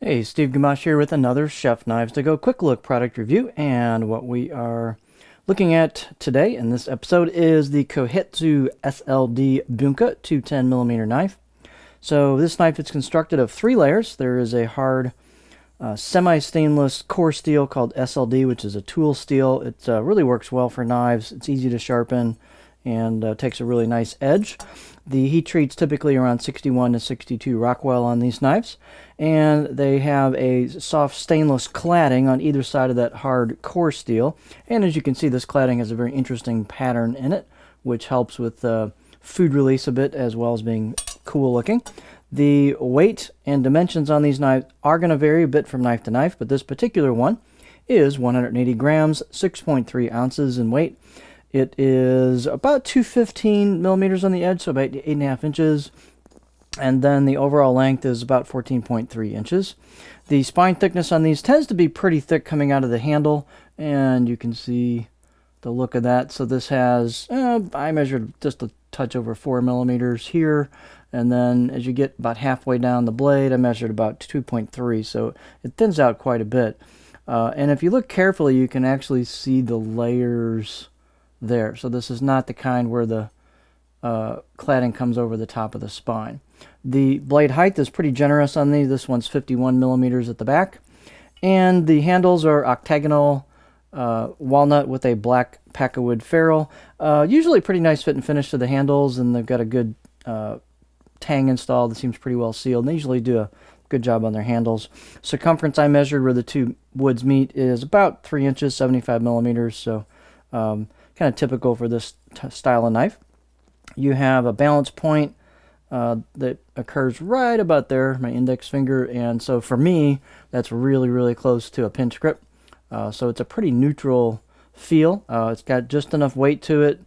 Hey, Steve Gamache here with another Chef Knives to Go quick look product review. And what we are looking at today in this episode is the Kohetsu SLD Bunka 210mm knife. So this knife is constructed of 3 layers. There is a hard semi-stainless core steel called SLD, which is a tool steel. It really works well for knives. It's easy to sharpen and takes a really nice edge. The heat treat's typically around 61 to 62 Rockwell on these knives, and they have a soft stainless cladding on either side of that hard core steel. And as you can see, this cladding has a very interesting pattern in it, which helps with food release a bit as well as being cool looking. The weight and dimensions on these knives are going to vary a bit from knife to knife, but this particular one is 180 grams, 6.3 ounces in weight. It is about 215 millimeters on the edge, so about 8.5 inches. And then the overall length is about 14.3 inches. The spine thickness on these tends to be pretty thick coming out of the handle, and you can see the look of that. So this has, I measured just a touch over 4 millimeters here, and then as you get about halfway down the blade, I measured about 2.3, so it thins out quite a bit. And if you look carefully, you can actually see the layers there. So this is not the kind where the cladding comes over the top of the spine. The blade height is pretty generous on these. This one's 51 millimeters at the back. And the handles are octagonal walnut with a black packawood ferrule. Usually pretty nice fit and finish to the handles, and they've got a good tang installed that seems pretty well sealed. They usually do a good job on their handles. Circumference I measured where the two woods meet is about 3 inches, 75 millimeters. So kind of typical for this style of knife. You have a balance point that occurs right about there, my index finger, and so for me that's really close to a pinch grip. So it's a pretty neutral feel. It's got just enough weight to it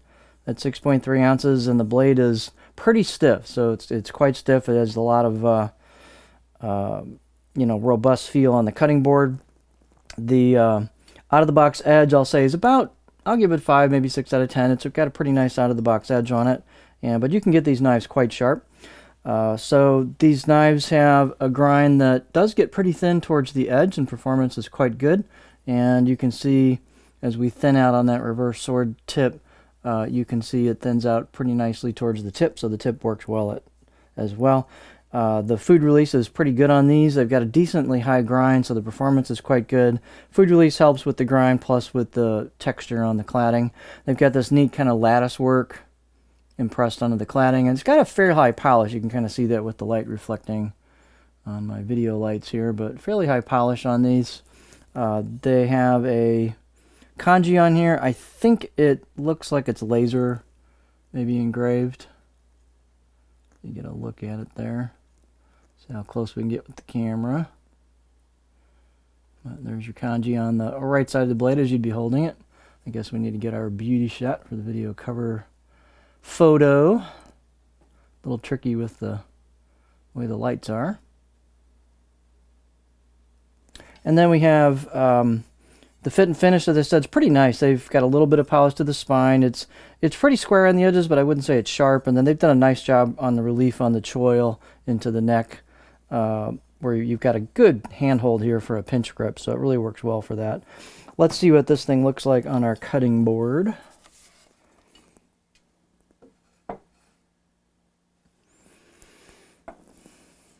at 6.3 ounces, and the blade is pretty stiff, so it's quite stiff. It has a lot of robust feel on the cutting board. The out of the box edge, I'll say, is about, I'll give it 5, maybe 6 out of 10. It's got a pretty nice out-of-the-box edge on it, but you can get these knives quite sharp. So these knives have a grind that does get pretty thin towards the edge, and performance is quite good. And you can see as we thin out on that reverse sword tip, you can see it thins out pretty nicely towards the tip, so the tip works well as well. The food release is pretty good on these. They've got a decently high grind, so the performance is quite good. Food release helps with the grind plus with the texture on the cladding. They've got this neat kind of lattice work impressed onto the cladding, and it's got a fairly high polish. You can kind of see that with the light reflecting on my video lights here, but fairly high polish on these. They have a kanji on here. I think it looks like it's laser, maybe engraved. You get a look at it there. See how close we can get with the camera. There's your kanji on the right side of the blade as you'd be holding it. I guess we need to get our beauty shot for the video cover photo. A little tricky with the way the lights are. And then we have the fit and finish, as I said, is pretty nice. They've got a little bit of polish to the spine. It's pretty square on the edges, but I wouldn't say it's sharp. And then they've done a nice job on the relief on the choil into the neck, where you've got a good handhold here for a pinch grip, so it really works well for that. Let's see what this thing looks like on our cutting board.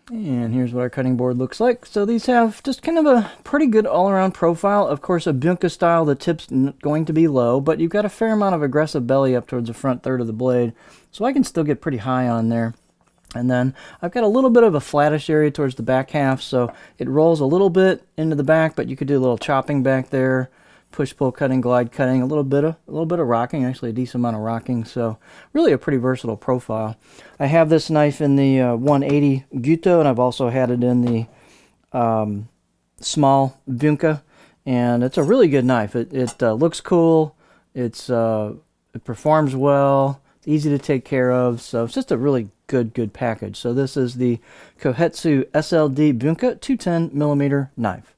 And here's what our cutting board looks like. So these have just kind of a pretty good all-around profile. Of course, a Bunka style, the tip's going to be low, but you've got a fair amount of aggressive belly up towards the front third of the blade, so I can still get pretty high on there. And then I've got a little bit of a flattish area towards the back half, so it rolls a little bit into the back, but you could do a little chopping back there, push-pull cutting, glide cutting, a little bit of rocking, actually a decent amount of rocking, so really a pretty versatile profile. I have this knife in the 180 Gyuto, and I've also had it in the small Bunka, and it's a really good knife. It looks cool, it performs well, it's easy to take care of, so it's just a really good package. So this is the Kohetsu SLD Bunka 210mm knife.